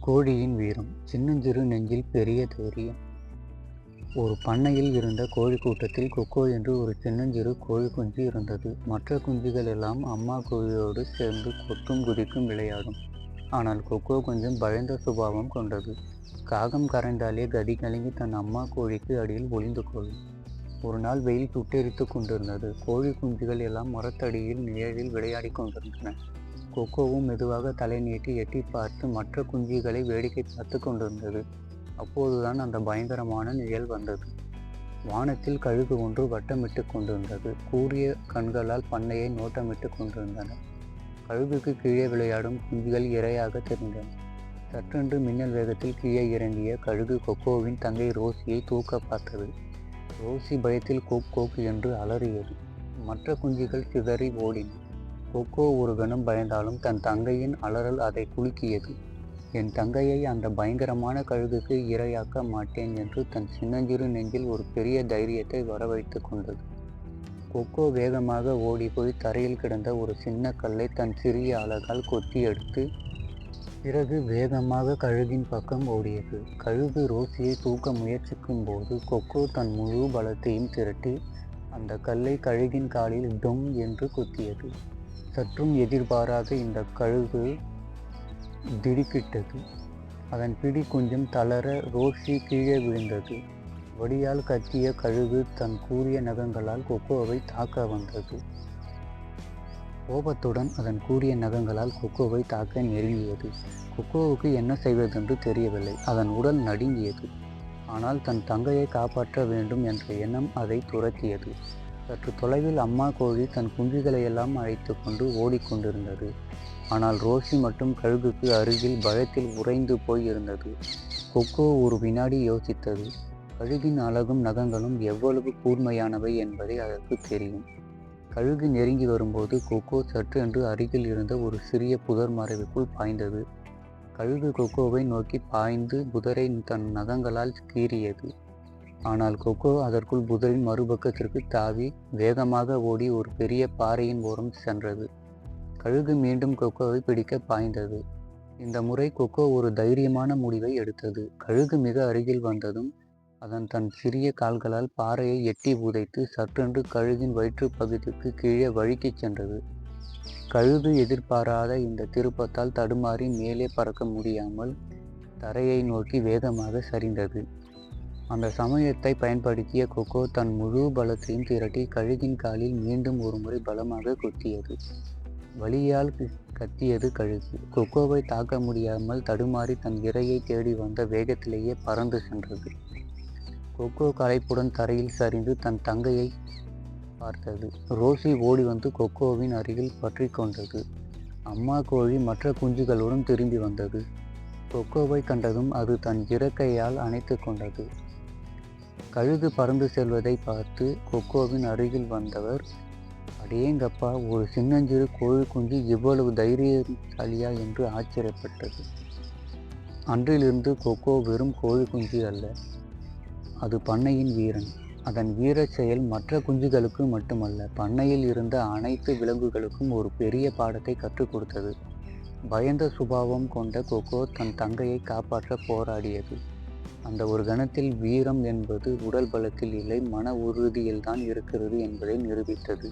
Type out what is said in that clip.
கோழியின் வீரம். சின்னஞ்சிறு நெஞ்சில் பெரிய தைரியம். ஒரு பண்ணையில் இருந்த கோழி கூட்டத்தில் கொக்கோ என்று ஒரு சின்னஞ்சிறு கோழி குஞ்சு இருந்தது. மற்ற குஞ்சுகள் எல்லாம் அம்மா கோழியோடு சேர்ந்து கொத்தும் குதிக்கும் விளையாடும். ஆனால் கொக்கோ கொஞ்சம் பயந்த சுபாவம் கொண்டது. காகம் கரைந்தாலே கதி கலங்கி தன் அம்மா கோழிக்கு அடியில் ஒளிந்து கொள்ளும். ஒரு நாள் வெயில் சுட்டெரித்து கொண்டிருந்தது. கோழி குஞ்சுகள் எல்லாம் மரத்தடியில் நிழலில் விளையாடி கொண்டிருந்தன. கொக்கோவும் மெதுவாக தலை நீட்டி எட்டி பார்த்து மற்ற குஞ்சுகளை வேடிக்கை பார்த்து கொண்டிருந்தது. அப்போதுதான் அந்த பயங்கரமான நிழல் வந்தது. வானத்தில் கழுகு ஒன்று வட்டமிட்டு கொண்டிருந்தது. கூரிய கண்களால் பண்ணையை நோட்டமிட்டு கொண்டிருந்தன. கழுகுக்கு கீழே விளையாடும் குஞ்சுகள் இரையாக தெரிந்தன. சற்றென்று மின்னல் வேகத்தில் கீழே இறங்கிய கழுகு கொக்கோவின் தங்கை ரோசியை தூக்க பார்த்தது. ரோசி பயத்தில் கோக் கோக் என்று அலறியது. மற்ற குஞ்சுகள் சிதறி ஓடின. கொக்கோ ஒரு கணம் பயந்தாலும் தன் தங்கையின் அலறல் அதை குலுக்கியது. என் தங்கையை அந்த பயங்கரமான கழுகுக்கு இரையாக்க மாட்டேன் என்று தன் சின்னஞ்சிறு நெஞ்சில் ஒரு பெரிய தைரியத்தை வரவழைத்து கொண்டது. கொக்கோ வேகமாக ஓடிப்போய் தரையில் கிடந்த ஒரு சின்ன கல்லை தன் சிறிய அலகால் கொத்தி எடுத்து பிறகு வேகமாக கழுகின் பக்கம் ஓடியது. கழுகு ரோசியை தூக்க முயற்சிக்கும் போது கொக்கோ தன் முழு பலத்தையும் திரட்டி அந்த கல்லை கழுகின் காலில் டொம் என்று குத்தியது. சற்றும் எதிர்பாராத இந்த கழுகு திடுக்கிட்டது. அதன் பிடி கொஞ்சம் தளர ரோசி கீழே விழுந்தது. வடியால் கத்திய கழுகு தன் கூரிய நகங்களால் கொக்கோவை தாக்க வந்தது. கோபத்துடன் அதன் கூரிய நகங்களால் கொக்கோவை தாக்க நெருங்கியது. கொக்கோவுக்கு என்ன செய்வதென்று தெரியவில்லை. அதன் உடல் நடுங்கியது. ஆனால் தன் தங்கையை காப்பாற்ற வேண்டும் என்ற எண்ணம் அதை துரத்தியது. சற்று தொலைவில் அம்மா கோழி தன் குஞ்சுகளை எல்லாம் அழைத்து கொண்டு ஓடிக்கொண்டிருந்தது. ஆனால் ரோசி மட்டும் கழுகுக்கு அருகில் பயத்தில் உறைந்து போய் இருந்தது. கொக்கோ ஒரு வினாடி யோசித்தது. கழுகின் அழகும் நகங்களும் எவ்வளவு கூர்மையானவை என்பதை அதற்கு தெரியும். கழுகு நெருங்கி வரும்போது கொக்கோ சற்றென்று அருகில் இருந்த ஒரு சிறிய புதர் மறைவுக்குள் பாய்ந்தது. கழுகு கொக்கோவை நோக்கி பாய்ந்து புதரை தன் நகங்களால் கீறியது. ஆனால் கொக்கோ அதற்குள் புதரின் மறுபக்கத்திற்கு தாவி வேகமாக ஓடி ஒரு பெரிய பாறையின் ஓரம் சென்றது. கழுகு மீண்டும் கொக்கோவை பிடிக்க பாய்ந்தது. இந்த முறை கொக்கோ ஒரு தைரியமான முடிவை எடுத்தது. கழுகு மிக அருகில் வந்ததும் அதன் தன் சிறிய கால்களால் பாறையை எட்டி உதைத்து சற்றென்று கழுகின் வயிற்று பகுதிக்கு கீழே வழுக்கிச் சென்றது. கழுகு எதிர்பாராத இந்த திருப்பத்தால் தடுமாறி மேலே பறக்க முடியாமல் தரையை நோக்கி வேகமாக சரிந்தது. அந்த சமயத்தை பயன்படுத்திய கொக்கோ தன் முழு பலத்தையும் திரட்டி கழுகின் காலில் மீண்டும் ஒரு முறை பலமாக குத்தியது. வலியால் கத்தியது கழுகு. கொக்கோவை தாக்க முடியாமல் தடுமாறி தன் இரையை தேடி வந்த வேகத்திலேயே பறந்து சென்றது. கொக்கோ களைப்புடன் தரையில் சரிந்து தன் தங்கையை பார்த்தது. ரோசி ஓடி வந்து கொக்கோவின் அருகில் பற்றி கொண்டது. அம்மா கோழி மற்ற குஞ்சுகளுடன் திரும்பி வந்தது. கொக்கோவை கண்டதும் அது தன் இறக்கையால் அணைத்து கொண்டது. கழுகு பறந்து செல்வதை பார்த்து கொக்கோவின் அருகில் வந்தவர், அடேங்கப்பா, ஒரு சின்னஞ்சிறு கோழி குஞ்சு இவ்வளவு தைரியசாலியா என்று ஆச்சரியப்பட்டது. அன்றிலிருந்து கொக்கோ வெறும் கோழி குஞ்சு அல்ல, அது பண்ணையின் வீரன். அதன் வீரச் செயல் மற்ற குஞ்சுகளுக்கு மட்டுமல்ல, பண்ணையில் இருந்த அனைத்து விலங்குகளுக்கும் ஒரு பெரிய பாடத்தை கற்றுக் கொடுத்தது. பயந்த சுபாவம் கொண்ட கொக்கோ தன் தங்கையை காப்பாற்ற போராடியது. அந்த ஒரு கணத்தில் வீரம் என்பது உடல் பலத்தில் இல்லை, மன உறுதியில்தான் இருக்கிறது என்பதை நிரூபித்தது.